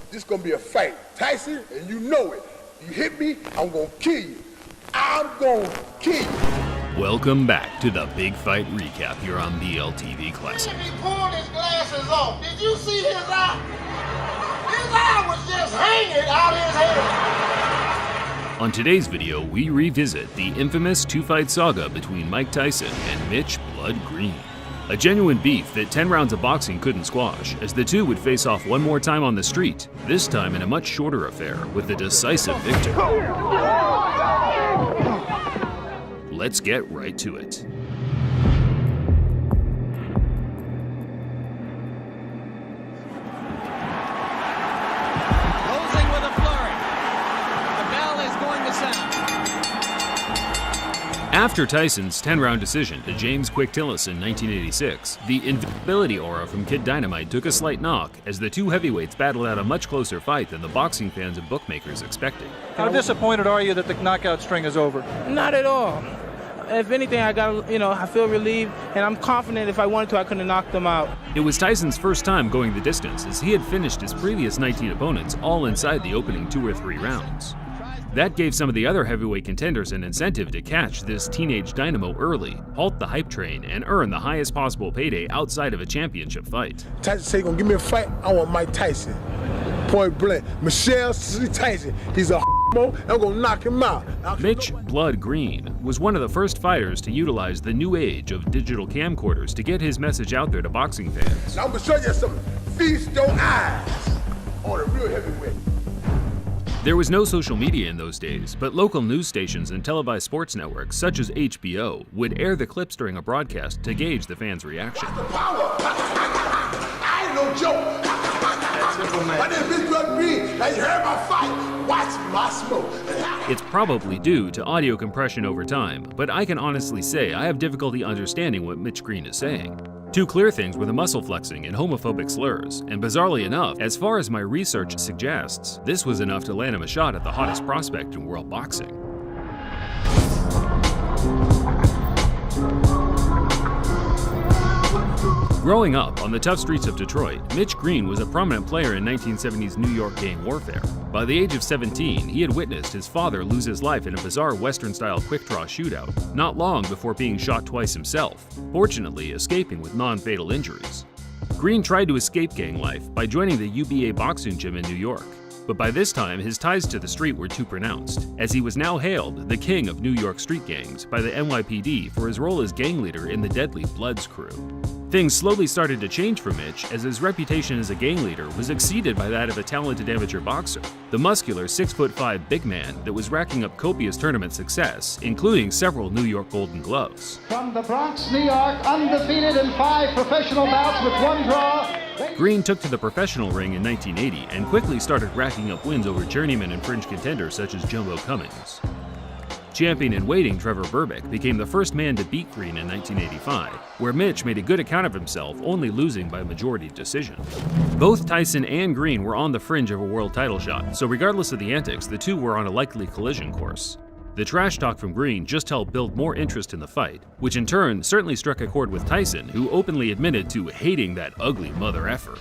This gonna be a fight. Tyson, and you know it. You hit me, I'm gonna kill you. I'm gonna kill you. Welcome back to the Big Fight Recap here on BLTV Classic. He pulled his glasses off. Did you see his eye? His eye was just hanging out his head. On today's video, we revisit the infamous two-fight saga between Mike Tyson and Mitch Blood Green. A genuine beef that 10 rounds of boxing couldn't squash, as the two would face off one more time on the street, this time in a much shorter affair with a decisive victor. Let's get right to it. Closing with a flurry. The bell is going to sound. After Tyson's 10-round decision to James Quick Tillis in 1986, the invincibility aura from Kid Dynamite took a slight knock as the two heavyweights battled out a much closer fight than the boxing fans and bookmakers expected. How disappointed are you that the knockout string is over? Not at all. If anything, I feel relieved, and I'm confident if I wanted to, I could have knocked them out. It was Tyson's first time going the distance, as he had finished his previous 19 opponents all inside the opening 2 or 3 rounds. That gave some of the other heavyweight contenders an incentive to catch this teenage dynamo early, halt the hype train, and earn the highest possible payday outside of a championship fight. Tyson say, gonna give me a fight, I want Mike Tyson. Point blank. Michelle Tyson, he's a and I'm gonna knock him out. Mitch Blood Green was one of the first fighters to utilize the new age of digital camcorders to get his message out there to boxing fans. Now I'm gonna show you something. Feast your eyes on a real heavyweight. There was no social media in those days, but local news stations and televised sports networks such as HBO would air the clips during a broadcast to gauge the fans' reaction. Power. I ain't no joke. My name is Blood Green. Now you heard my fight. Watch my smoke. It's probably due to audio compression over time, but I can honestly say I have difficulty understanding what Mitch Green is saying. Two clear things were the muscle flexing and homophobic slurs, and bizarrely enough, as far as my research suggests, this was enough to land him a shot at the hottest prospect in world boxing. Growing up on the tough streets of Detroit, Mitch Green was a prominent player in 1970s New York gang warfare. By the age of 17, he had witnessed his father lose his life in a bizarre Western-style quick-draw shootout, not long before being shot twice himself, fortunately escaping with non-fatal injuries. Green tried to escape gang life by joining the UBA boxing gym in New York, but by this time his ties to the street were too pronounced, as he was now hailed the king of New York street gangs by the NYPD for his role as gang leader in the deadly Bloods crew. Things slowly started to change for Mitch as his reputation as a gang leader was exceeded by that of a talented amateur boxer, the muscular 6'5" big man that was racking up copious tournament success, including several New York Golden Gloves. From the Bronx, New York, undefeated in 5 professional bouts with 1 draw. Green took to the professional ring in 1980 and quickly started racking up wins over journeyman and fringe contenders such as Jumbo Cummings. Champion in waiting Trevor Berbick became the first man to beat Green in 1985, where Mitch made a good account of himself, only losing by majority decision. Both Tyson and Green were on the fringe of a world title shot, so regardless of the antics, the two were on a likely collision course. The trash talk from Green just helped build more interest in the fight, which in turn certainly struck a chord with Tyson, who openly admitted to hating that ugly mother effer.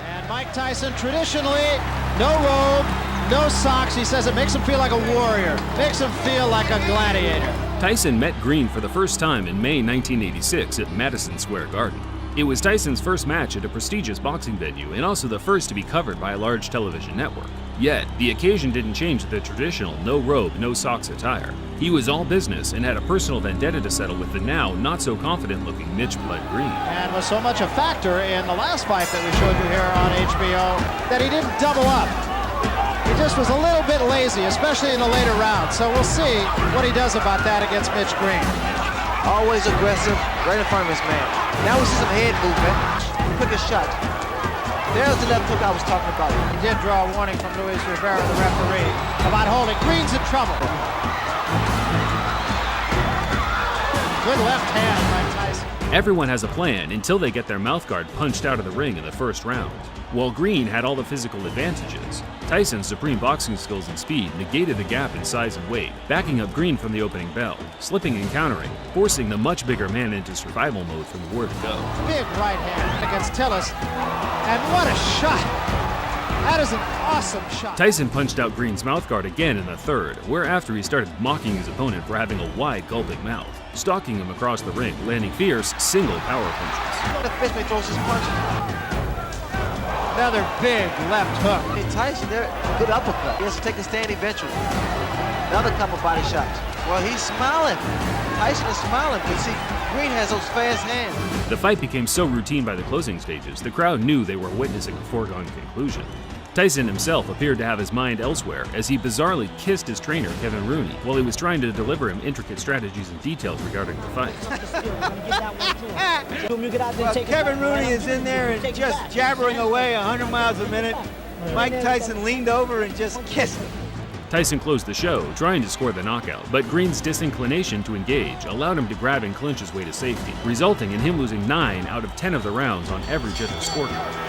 And Mike Tyson, traditionally, no robe, no socks. He says it makes him feel like a warrior, makes him feel like a gladiator. Tyson met Green for the first time in May 1986 at Madison Square Garden. It was Tyson's first match at a prestigious boxing venue and also the first to be covered by a large television network. Yet, the occasion didn't change the traditional no robe, no socks attire. He was all business and had a personal vendetta to settle with the now not-so-confident-looking Mitch Blood Green. And was so much a factor in the last fight that we showed you here on HBO that he didn't double up. He just was a little bit lazy, especially in the later rounds. So we'll see what he does about that against Mitch Green. Always aggressive, right in front of his man. Now we see some head movement. Quicker shot. There's the left hook I was talking about. He did draw a warning from Luis Rivera, the referee, about holding. Green's in trouble. Good left hand by Tyson. Everyone has a plan until they get their mouthguard punched out of the ring in the first round. While Green had all the physical advantages, Tyson's supreme boxing skills and speed negated the gap in size and weight, backing up Green from the opening bell, slipping and countering, forcing the much bigger man into survival mode from the word go. Big right hand against Tillis, and what a shot! That is an awesome shot. Tyson punched out Green's mouthguard again in the third, whereafter he started mocking his opponent for having a wide, gulping mouth, stalking him across the ring, landing fierce, single power punches. The fist throws his punches. Another big left hook. Hey, Tyson, there, good uppercut. He has to take a stand eventually. Another couple body shots. Well, he's smiling. Tyson is smiling, but see, Green has those fast hands. The fight became so routine by the closing stages, the crowd knew they were witnessing a foregone conclusion. Tyson himself appeared to have his mind elsewhere as he bizarrely kissed his trainer, Kevin Rooney, while he was trying to deliver him intricate strategies and details regarding the fight. Well, Kevin Rooney is in there and just jabbering away 100 miles a minute. Mike Tyson leaned over and just kissed him. Tyson closed the show, trying to score the knockout, but Green's disinclination to engage allowed him to grab and clinch his way to safety, resulting in him losing 9 out of 10 of the rounds on every judge's scorecard.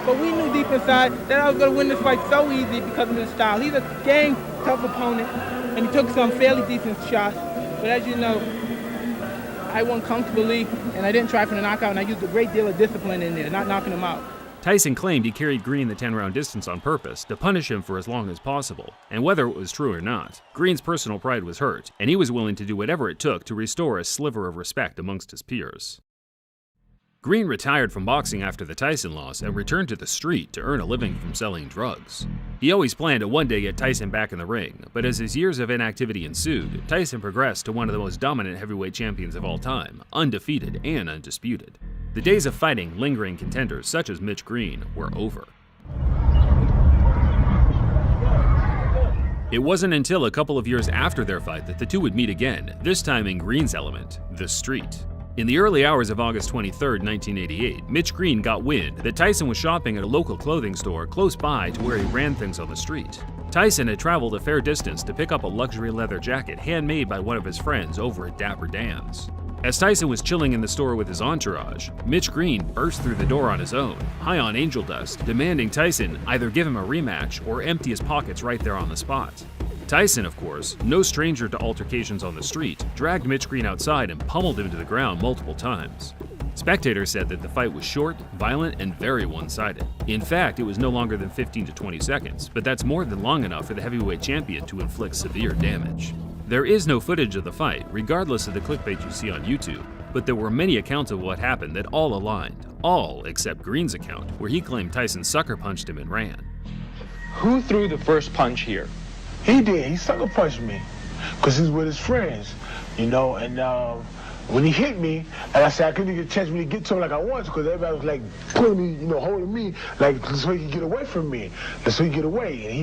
But we knew deep inside that I was going to win this fight so easy because of his style. He's a dang tough opponent, and he took some fairly decent shots. But as you know, I won comfortably, and I didn't try for the knockout, and I used a great deal of discipline in there, not knocking him out. Tyson claimed he carried Green the 10-round distance on purpose to punish him for as long as possible, and whether it was true or not, Green's personal pride was hurt, and he was willing to do whatever it took to restore a sliver of respect amongst his peers. Green retired from boxing after the Tyson loss and returned to the street to earn a living from selling drugs. He always planned to one day get Tyson back in the ring, but as his years of inactivity ensued, Tyson progressed to one of the most dominant heavyweight champions of all time, undefeated and undisputed. The days of fighting lingering contenders such as Mitch Green were over. It wasn't until a couple of years after their fight that the two would meet again, this time in Green's element, the street. In the early hours of August 23, 1988, Mitch Green got wind that Tyson was shopping at a local clothing store close by to where he ran things on the street. Tyson had traveled a fair distance to pick up a luxury leather jacket handmade by one of his friends over at Dapper Dan's. As Tyson was chilling in the store with his entourage, Mitch Green burst through the door on his own, high on angel dust, demanding Tyson either give him a rematch or empty his pockets right there on the spot. Tyson, of course, no stranger to altercations on the street, dragged Mitch Green outside and pummeled him to the ground multiple times. Spectators said that the fight was short, violent, and very one-sided. In fact, it was no longer than 15 to 20 seconds, but that's more than long enough for the heavyweight champion to inflict severe damage. There is no footage of the fight, regardless of the clickbait you see on YouTube, but there were many accounts of what happened that all aligned, all except Green's account, where he claimed Tyson sucker punched him and ran. Who threw the first punch here? He did. He sucker punched me because he's with his friends, you know, and when he hit me, and I said I couldn't get a chance really get to him like I wanted because everybody was like pulling me, you know, holding me, like so he could get away from me, so he could get away, and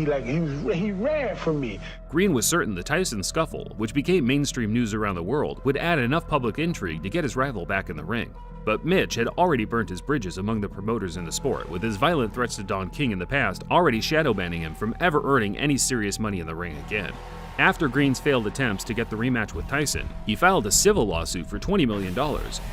he ran from me. Green was certain the Tyson scuffle, which became mainstream news around the world, would add enough public intrigue to get his rival back in the ring. But Mitch had already burnt his bridges among the promoters in the sport, with his violent threats to Don King in the past already shadow banning him from ever earning any serious money in the ring again. After Green's failed attempts to get the rematch with Tyson, he filed a civil lawsuit for $20 million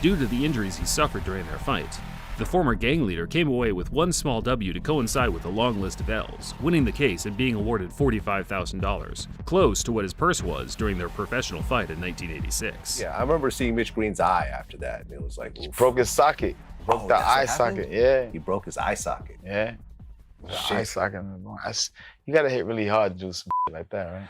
due to the injuries he suffered during their fight. The former gang leader came away with one small W to coincide with a long list of L's, winning the case and being awarded $45,000, close to what his purse was during their professional fight in 1986. Yeah, I remember seeing Mitch Green's eye after that, and it was like, he broke his socket. Broke the eye socket, yeah. He broke his eye socket. Yeah. The eye socket. You gotta hit really hard to do some like that, right?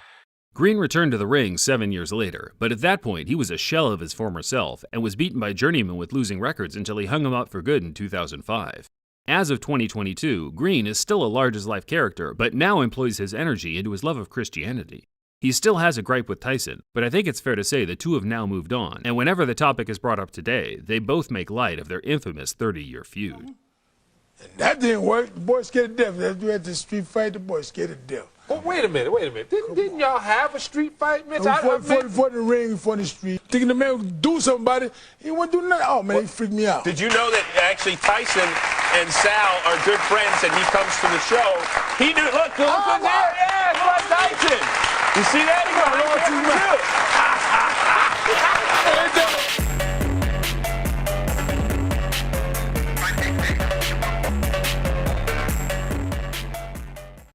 Green returned to the ring 7 years later, but at that point he was a shell of his former self and was beaten by journeymen with losing records until he hung him up for good in 2005. As of 2022, Green is still a large-as-life character, but now employs his energy into his love of Christianity. He still has a gripe with Tyson, but I think it's fair to say the two have now moved on, and whenever the topic is brought up today, they both make light of their infamous 30-year feud. And that didn't work. The boy scared to death. That's we had the street fight. The boy scared to death. Oh, wait a minute. Didn't y'all have a street fight, Mitch? For the ring, for the street. Thinking the man would do something about it, he wouldn't do nothing. Oh, man, he freaked me out. Did you know that actually Tyson and Sal are good friends and he comes to the show? He knew, look there. Yeah, Blood Tyson. You see that? He got a too.